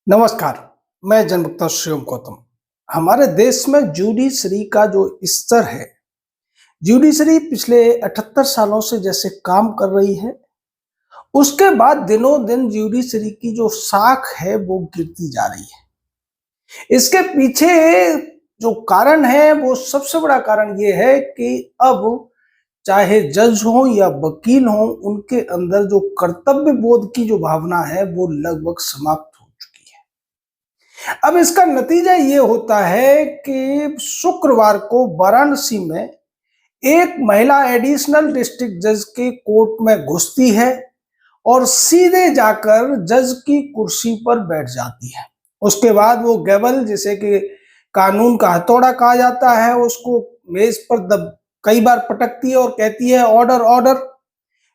नमस्कार। मैं जनमुक्ता शिवम गौतम। हमारे देश में जुडिशरी का जो स्तर है, जुडिशरी पिछले 78 सालों से जैसे काम कर रही है, उसके बाद दिनों दिन जुडिशरी की जो साख है वो गिरती जा रही है। इसके पीछे जो कारण है वो सबसे बड़ा कारण ये है कि अब चाहे जज हो या वकील हो, उनके अंदर जो कर्तव्य बोध की जो भावना है वो लगभग समाप्त हो चुकी है। अब इसका नतीजा ये होता है कि शुक्रवार को वाराणसी में एक महिला एडिशनल डिस्ट्रिक्ट जज के कोर्ट में घुसती है और सीधे जाकर जज की कुर्सी पर बैठ जाती है। उसके बाद वो गैवल, जिसे कि कानून का हथौड़ा कहा जाता है, उसको मेज पर कई बार पटकती है और कहती है ऑर्डर ऑर्डर।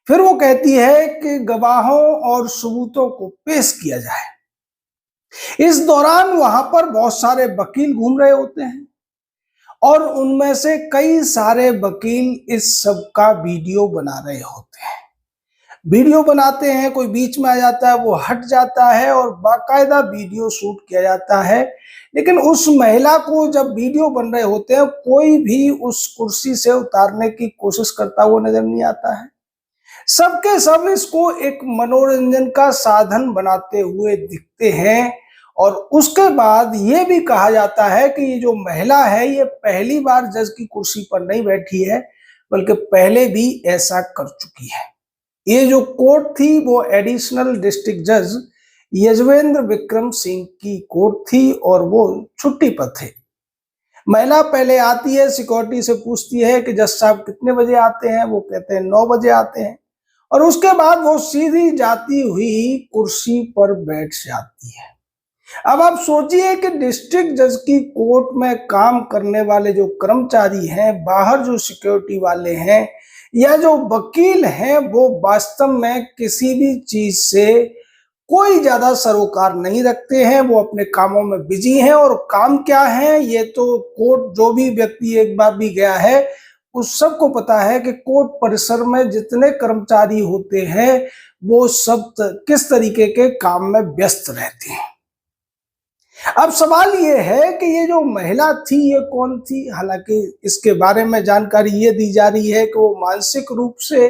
फिर वो कहती है कि गवाहों और सबूतों को पेश किया जाए। इस दौरान वहां पर बहुत सारे वकील घूम रहे होते हैं और उनमें से कई सारे वकील इस सब का वीडियो बना रहे होते हैं। वीडियो बनाते हैं, कोई बीच में आ जाता है, वो हट जाता है और बाकायदा वीडियो शूट किया जाता है। लेकिन उस महिला को जब वीडियो बन रहे होते हैं, कोई भी उस कुर्सी से उतारने की कोशिश करता हुआ नजर नहीं आता है। सबके सब इसको एक मनोरंजन का साधन बनाते हुए दिखते हैं। और उसके बाद ये भी कहा जाता है कि ये जो महिला है, ये पहली बार जज की कुर्सी पर नहीं बैठी है, बल्कि पहले भी ऐसा कर चुकी है। ये जो कोर्ट थी वो एडिशनल डिस्ट्रिक्ट जज यजवेंद्र विक्रम सिंह की कोर्ट थी और वो छुट्टी पर थे। महिला पहले आती है, सिक्योरिटी से पूछती है कि जज साहब कितने बजे आते हैं। वो कहते हैं 9 बजे आते हैं। और उसके बाद वो सीधी जाती हुई कुर्सी पर बैठ जाती है। अब आप सोचिए कि डिस्ट्रिक्ट जज की कोर्ट में काम करने वाले जो कर्मचारी हैं, बाहर जो सिक्योरिटी वाले हैं या जो वकील हैं, वो वास्तव में किसी भी चीज से कोई ज्यादा सरोकार नहीं रखते हैं। वो अपने कामों में बिजी हैं। और काम क्या है, ये तो कोर्ट, जो भी व्यक्ति एक बार भी गया है उस सबको पता है कि कोर्ट परिसर में जितने कर्मचारी होते हैं वो सब किस तरीके के काम में व्यस्त रहते हैं। अब सवाल ये है कि ये जो महिला थी ये कौन थी। हालांकि इसके बारे में जानकारी ये दी जा रही है कि वो मानसिक रूप से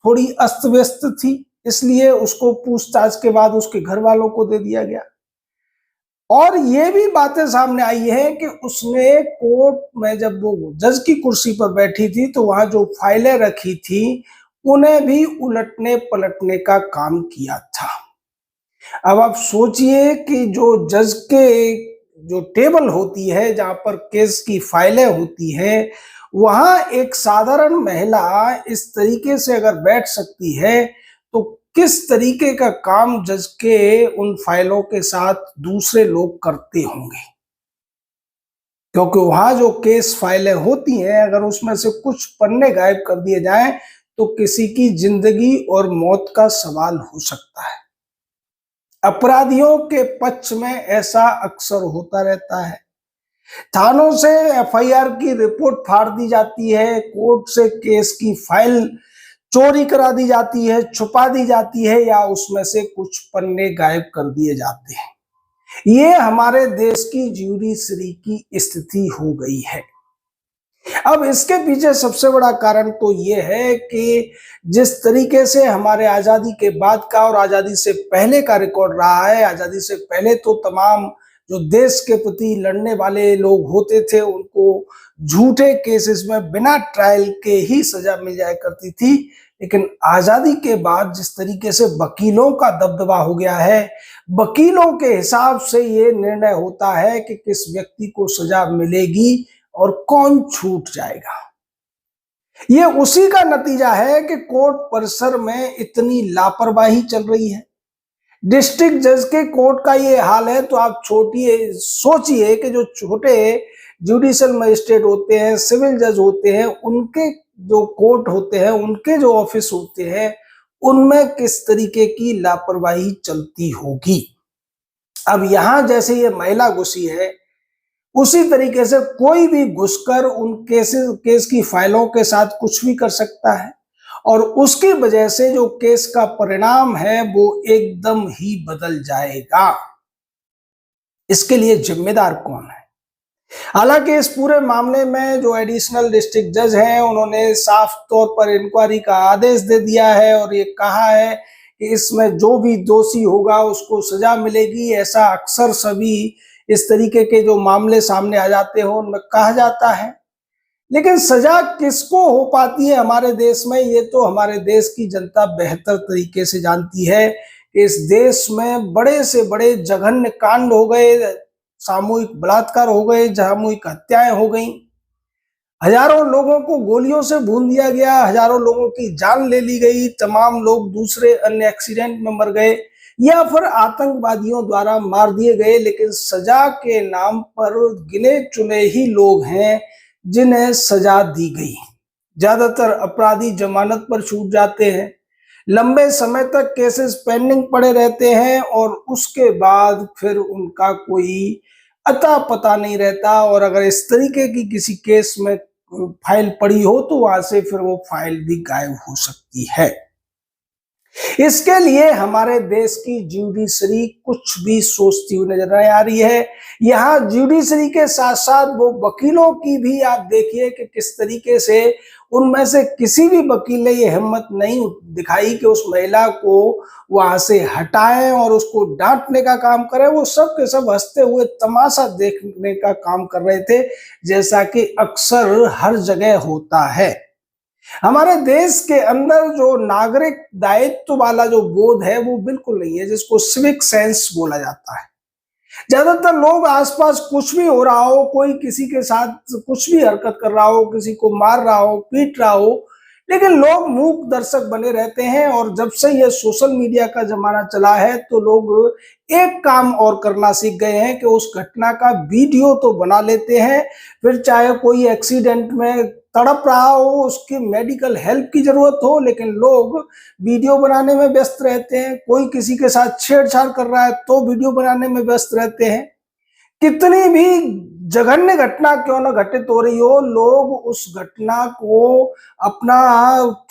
थोड़ी अस्त व्यस्त थी, इसलिए उसको पूछताछ के बाद उसके घर वालों को दे दिया गया। और ये भी बातें सामने आई है कि उसने कोर्ट में जब वो जज की कुर्सी पर बैठी थी तो वहां जो फाइलें रखी थी उन्हें भी उलटने पलटने का काम किया था। अब आप सोचिए कि जो जज के जो टेबल होती है, जहां पर केस की फाइलें होती हैं, वहां एक साधारण महिला इस तरीके से अगर बैठ सकती है तो किस तरीके का काम जज के उन फाइलों के साथ दूसरे लोग करते होंगे। क्योंकि वहां जो केस फाइलें होती हैं, अगर उसमें से कुछ पन्ने गायब कर दिए जाएं तो किसी की जिंदगी और मौत का सवाल हो सकता है। अपराधियों के पक्ष में ऐसा अक्सर होता रहता है। थानों से एफआईआर की रिपोर्ट फाड़ दी जाती है, कोर्ट से केस की फाइल चोरी करा दी जाती है, छुपा दी जाती है, या उसमें से कुछ पन्ने गायब कर दिए जाते हैं। ये हमारे देश की ज्यूडिशरी की स्थिति हो गई है। अब इसके पीछे सबसे बड़ा कारण तो ये है कि जिस तरीके से हमारे आजादी के बाद का और आजादी से पहले का रिकॉर्ड रहा है, आजादी से पहले तो तमाम जो देश के प्रति लड़ने वाले लोग होते थे उनको झूठे केसेस में बिना ट्रायल के ही सजा मिल जाया करती थी। लेकिन आजादी के बाद जिस तरीके से वकीलों का दबदबा हो गया है, वकीलों के हिसाब से ये निर्णय होता है कि किस व्यक्ति को सजा मिलेगी और कौन छूट जाएगा। ये उसी का नतीजा है कि कोर्ट परिसर में इतनी लापरवाही चल रही है। डिस्ट्रिक्ट जज के कोर्ट का ये हाल है तो आप सोचिए कि जो छोटे जुडिशियल मजिस्ट्रेट होते हैं, सिविल जज होते हैं, उनके जो कोर्ट होते हैं, उनके जो ऑफिस होते हैं, उनमें किस तरीके की लापरवाही चलती होगी। अब यहां जैसे ये महिला घुसी है, उसी तरीके से कोई भी घुसकर उन केस की फाइलों के साथ कुछ भी कर सकता है और उसकी वजह से जो केस का परिणाम है वो एकदम ही बदल जाएगा। इसके लिए जिम्मेदार कौन है? हालांकि इस पूरे मामले में जो एडिशनल डिस्ट्रिक्ट जज हैं उन्होंने साफ तौर पर इंक्वायरी का आदेश दे दिया है और ये कहा है कि इसमें जो भी दोषी होगा उसको सजा मिलेगी। ऐसा अक्सर सभी इस तरीके के जो मामले सामने आ जाते हो उनमें कहा जाता है। लेकिन सजा किसको हो पाती है हमारे देश में, ये तो हमारे देश की जनता बेहतर तरीके से जानती है कि इस देश में बड़े से बड़े जघन्य कांड हो गए, सामूहिक बलात्कार हो गए, सामूहिक हत्याएं हो गई, हजारों लोगों को गोलियों से भून दिया गया, हजारों लोगों की जान ले ली गई, तमाम लोग दूसरे अन्य एक्सीडेंट में मर गए या फिर आतंकवादियों द्वारा मार दिए गए। लेकिन सजा के नाम पर गिने चुने ही लोग हैं जिन्हें सजा दी गई। ज्यादातर अपराधी जमानत पर छूट जाते हैं, लंबे समय तक केसेस पेंडिंग पड़े रहते हैं और उसके बाद फिर उनका कोई अता पता नहीं रहता। और अगर इस तरीके की किसी केस में फाइल पड़ी हो तो वहां से फिर वो फाइल भी गायब हो सकती है। इसके लिए हमारे देश की ज्यूडिशरी कुछ भी सोचती हुई नजर नहीं आ रही है। यहाँ ज्यूडिशरी के साथ साथ वो वकीलों की भी आप देखिए कि किस तरीके से उनमें से किसी भी वकील ने ये हिम्मत नहीं दिखाई कि उस महिला को वहां से हटाएं और उसको डांटने का काम करें। वो सब के सब हंसते हुए तमाशा देखने का काम कर रहे थे, जैसा कि अक्सर हर जगह होता है। हमारे देश के अंदर जो नागरिक दायित्व वाला जो बोध है वो बिल्कुल नहीं है, जिसको सिविक सेंस बोला जाता है। ज्यादातर लोग आसपास कुछ भी हो रहा हो, कोई किसी के साथ कुछ भी हरकत कर रहा हो, किसी को मार रहा हो, पीट रहा हो, लेकिन लोग मूक दर्शक बने रहते हैं। और जब से ये सोशल मीडिया का जमाना चला है तो लोग एक काम और करना सीख गए हैं कि उस घटना का वीडियो तो बना लेते हैं, फिर चाहे कोई एक्सीडेंट में तड़प रहा हो, उसकी मेडिकल हेल्प की जरूरत हो, लेकिन लोग वीडियो बनाने में व्यस्त रहते हैं। कोई किसी के साथ छेड़छाड़ कर रहा है तो वीडियो बनाने में व्यस्त रहते हैं। कितनी भी जघन्य घटना क्यों न घटित हो रही हो, लोग उस घटना को अपना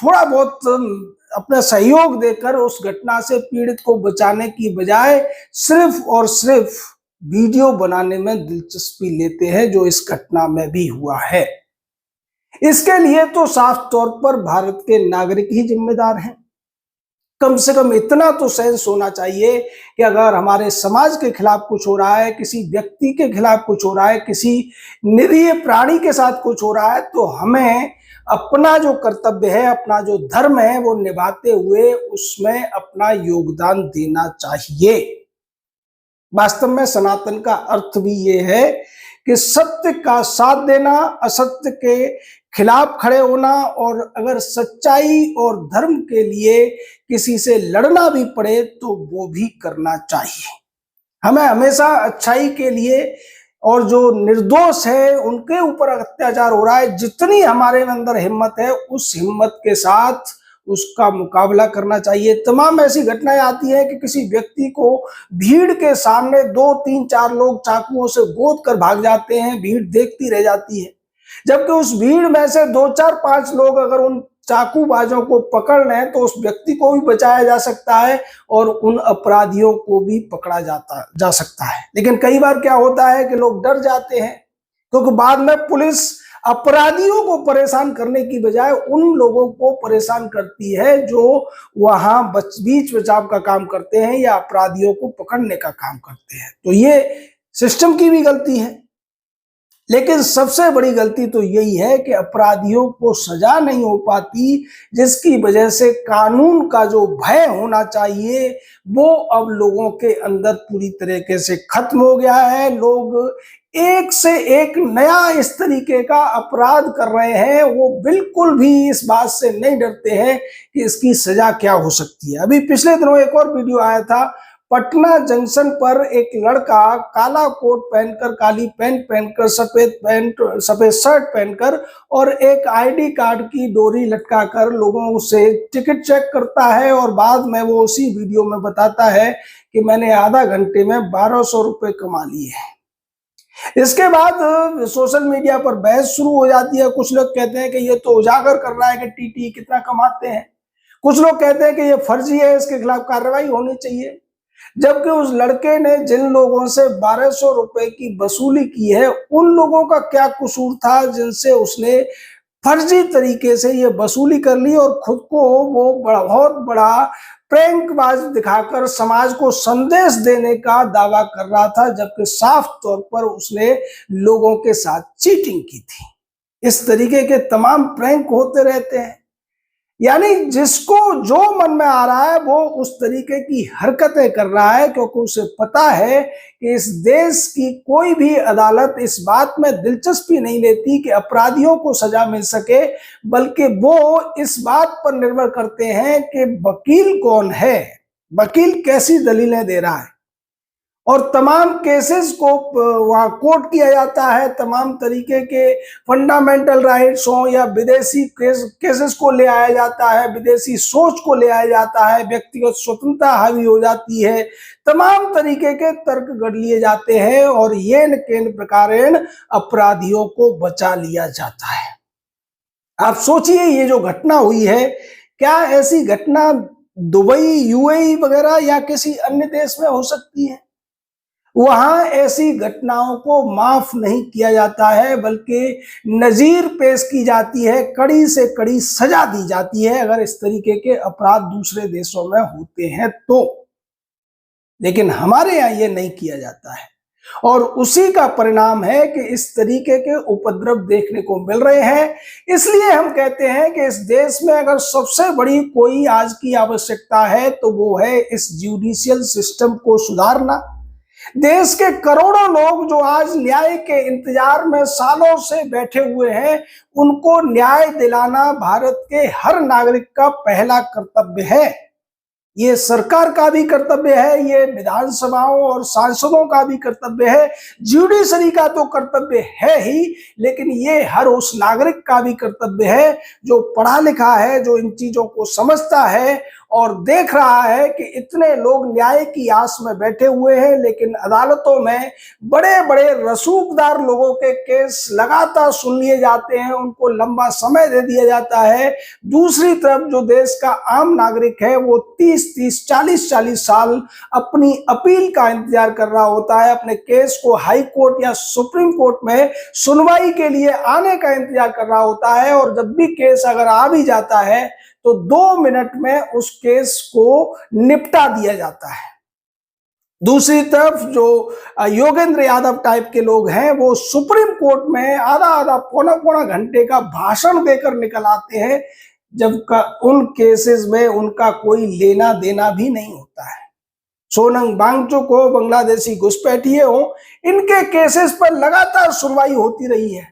थोड़ा बहुत अपना सहयोग देकर उस घटना से पीड़ित को बचाने की बजाय सिर्फ और सिर्फ वीडियो बनाने में दिलचस्पी लेते हैं, जो इस घटना में भी हुआ है। इसके लिए तो साफ तौर पर भारत के नागरिक ही जिम्मेदार हैं। कम से कम इतना तो सेंस होना चाहिए कि अगर हमारे समाज के खिलाफ कुछ हो रहा है, किसी व्यक्ति के खिलाफ कुछ हो रहा है, किसी निरीह प्राणी के साथ कुछ हो रहा है, तो हमें अपना जो कर्तव्य है, अपना जो धर्म है, वो निभाते हुए उसमें अपना योगदान देना चाहिए। वास्तव में सनातन का अर्थ भी ये है कि सत्य का साथ देना, असत्य के खिलाफ खड़े होना, और अगर सच्चाई और धर्म के लिए किसी से लड़ना भी पड़े तो वो भी करना चाहिए। हमें हमेशा अच्छाई के लिए, और जो निर्दोष है उनके ऊपर अत्याचार हो रहा है, जितनी हमारे अंदर हिम्मत है उस हिम्मत के साथ उसका मुकाबला करना चाहिए। तमाम ऐसी घटनाएं आती हैं कि किसी व्यक्ति को भीड़ के सामने 2, 3, 4 लोग चाकुओं से गोद कर भाग जाते हैं, भीड़ देखती रह जाती है, जबकि उस भीड़ में से 2, 4, 5 लोग अगर उन चाकूबाजों को पकड़ लें तो उस व्यक्ति को भी बचाया जा सकता है और उन अपराधियों को भी पकड़ा जा सकता है। लेकिन कई बार क्या होता है कि लोग डर जाते हैं, क्योंकि बाद में पुलिस अपराधियों को परेशान करने की बजाय उन लोगों को परेशान करती है जो वहां बीच बचाव का काम करते हैं या अपराधियों को पकड़ने का काम करते हैं। तो ये सिस्टम की भी गलती है। लेकिन सबसे बड़ी गलती तो यही है कि अपराधियों को सजा नहीं हो पाती, जिसकी वजह से कानून का जो भय होना चाहिए वो अब लोगों के अंदर पूरी तरीके से खत्म हो गया है। लोग एक से एक नया इस तरीके का अपराध कर रहे हैं, वो बिल्कुल भी इस बात से नहीं डरते हैं कि इसकी सजा क्या हो सकती है। अभी पिछले दिनों एक और वीडियो आया था, पटना जंक्शन पर एक लड़का काला कोट पहनकर, काली पैंट पहनकर, सफेद शर्ट पहनकर और एक आईडी कार्ड की डोरी लटकाकर लोगों से टिकट चेक करता है, और बाद में वो उसी वीडियो में बताता है कि मैंने आधा घंटे में 1200 रुपए कमा लिए हैं। इसके बाद सोशल मीडिया पर बहस शुरू हो जाती है। कुछ लोग कहते हैं कि ये तो उजागर कर रहा है कि टीटी कितना कमाते हैं, कुछ लोग कहते हैं कि ये फर्जी है, इसके खिलाफ कार्रवाई होनी चाहिए। जबकि उस लड़के ने जिन लोगों से 1200 रुपए की वसूली की है, उन लोगों का क्या कसूर था जिनसे उसने फर्जी तरीके से ये वसूली कर ली और खुद को वो बहुत बड़ा प्रैंकबाज दिखाकर समाज को संदेश देने का दावा कर रहा था, जबकि साफ तौर पर उसने लोगों के साथ चीटिंग की थी। इस तरीके के तमाम प्रैंक होते रहते हैं। यानी जिसको जो मन में आ रहा है वो उस तरीके की हरकतें कर रहा है, क्योंकि उसे पता है कि इस देश की कोई भी अदालत इस बात में दिलचस्पी नहीं लेती कि अपराधियों को सजा मिल सके, बल्कि वो इस बात पर निर्भर करते हैं कि वकील कौन है, वकील कैसी दलीलें दे रहा है। और तमाम केसेस को वहाँ कोर्ट किया जाता है, तमाम तरीके के फंडामेंटल राइट्स हों या विदेशी केसेस को ले आया जाता है, विदेशी सोच को ले आया जाता है, व्यक्तिगत स्वतंत्रता हावी हो जाती है, तमाम तरीके के तर्क गढ़ लिए जाते हैं और येन केन प्रकारेण अपराधियों को बचा लिया जाता है। आप सोचिए ये जो घटना हुई है, क्या ऐसी घटना दुबई, यूएई वगैरह या किसी अन्य देश में हो सकती है? वहां ऐसी घटनाओं को माफ नहीं किया जाता है, बल्कि नजीर पेश की जाती है, कड़ी से कड़ी सजा दी जाती है अगर इस तरीके के अपराध दूसरे देशों में होते हैं तो। लेकिन हमारे यहाँ ये नहीं किया जाता है और उसी का परिणाम है कि इस तरीके के उपद्रव देखने को मिल रहे हैं। इसलिए हम कहते हैं कि इस देश में अगर सबसे बड़ी कोई आज की आवश्यकता है तो वो है इस जुडिशियल सिस्टम को सुधारना। देश के करोड़ों लोग जो आज न्याय के इंतजार में सालों से बैठे हुए हैं, उनको न्याय दिलाना भारत के हर नागरिक का पहला कर्तव्य है। ये सरकार का भी कर्तव्य है, ये विधानसभाओं और सांसदों का भी कर्तव्य है, ज्यूडिशरी का तो कर्तव्य है ही, लेकिन ये हर उस नागरिक का भी कर्तव्य है जो पढ़ा लिखा है, जो इन चीजों को समझता है और देख रहा है कि इतने लोग न्याय की आस में बैठे हुए हैं, लेकिन अदालतों में बड़े बड़े रसूखदार लोगों के केस लगातार सुन लिए जाते हैं, उनको लंबा समय दे दिया जाता है। दूसरी तरफ जो देश का आम नागरिक है वो 30-30, 40-40 साल अपनी अपील का इंतजार कर रहा होता है, अपने केस को हाई कोर्ट या सुप्रीम कोर्ट में सुनवाई के लिए आने का इंतजार कर रहा होता है। और जब भी केस अगर आ भी जाता है तो 2 मिनट में उस केस को निपटा दिया जाता है। दूसरी तरफ जो योगेंद्र यादव टाइप के लोग हैं वो सुप्रीम कोर्ट में आधा आधा पौना पौना घंटे का भाषण देकर निकल आते हैं, जबकि उन केसेस में उनका कोई लेना देना भी नहीं होता है। सोनम वांगचुक हो, बांग्लादेशी घुसपैठिए हो, इनके केसेस पर लगातार सुनवाई होती रही है।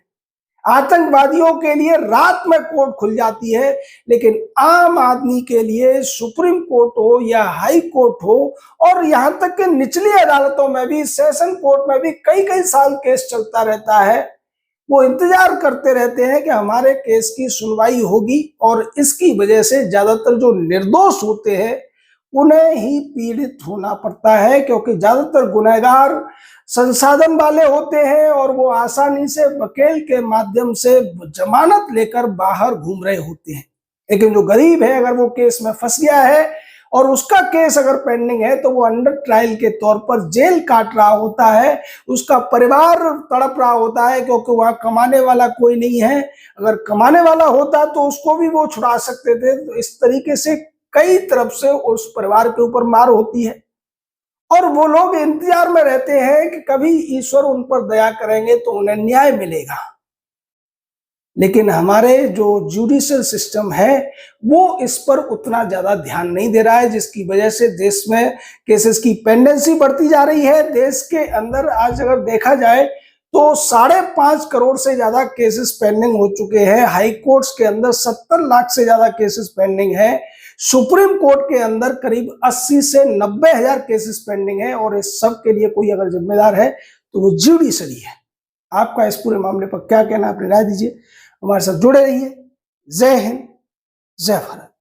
आतंकवादियों के लिए रात में कोर्ट खुल जाती है, लेकिन आम आदमी के लिए सुप्रीम कोर्ट हो या हाई कोर्ट हो और यहां तक कि निचली अदालतों में भी, सेशन कोर्ट में भी कई कई साल केस चलता रहता है। वो इंतजार करते रहते हैं कि हमारे केस की सुनवाई होगी और इसकी वजह से ज्यादातर जो निर्दोष होते हैं उन्हें ही पीड़ित होना पड़ता है, क्योंकि ज्यादातर गुनहगार संसाधन वाले होते हैं और वो आसानी से वकील के माध्यम से जमानत लेकर बाहर घूम रहे होते हैं। लेकिन जो गरीब है, अगर वो केस में फंस गया है और उसका केस अगर पेंडिंग है तो वो अंडर ट्रायल के तौर पर जेल काट रहा होता है, उसका परिवार तड़प रहा होता है, क्योंकि वहां कमाने वाला कोई नहीं है। अगर कमाने वाला होता तो उसको भी वो छुड़ा सकते थे। तो इस तरीके से कई तरफ से उस परिवार के ऊपर मार होती है और वो लोग इंतजार में रहते हैं कि कभी ईश्वर उन पर दया करेंगे तो उन्हें न्याय मिलेगा। लेकिन हमारे जो जुडिशियल सिस्टम है वो इस पर उतना ज्यादा ध्यान नहीं दे रहा है, जिसकी वजह से देश में केसेस की पेंडेंसी बढ़ती जा रही है। देश के अंदर आज अगर देखा जाए तो 5.5 करोड़ से ज्यादा केसेस पेंडिंग हो चुके हैं। हाई कोर्ट्स के अंदर 70 लाख से ज्यादा केसेस पेंडिंग है। सुप्रीम कोर्ट के अंदर करीब 80 से 90 हजार केसेस पेंडिंग है और इस सब के लिए कोई अगर जिम्मेदार है तो वो जुडिशरी है। आपका इस पूरे मामले पर क्या कहना है, अपनी राय दीजिए। हमारे साथ जुड़े रहिए। जय हिंद, जय भारत।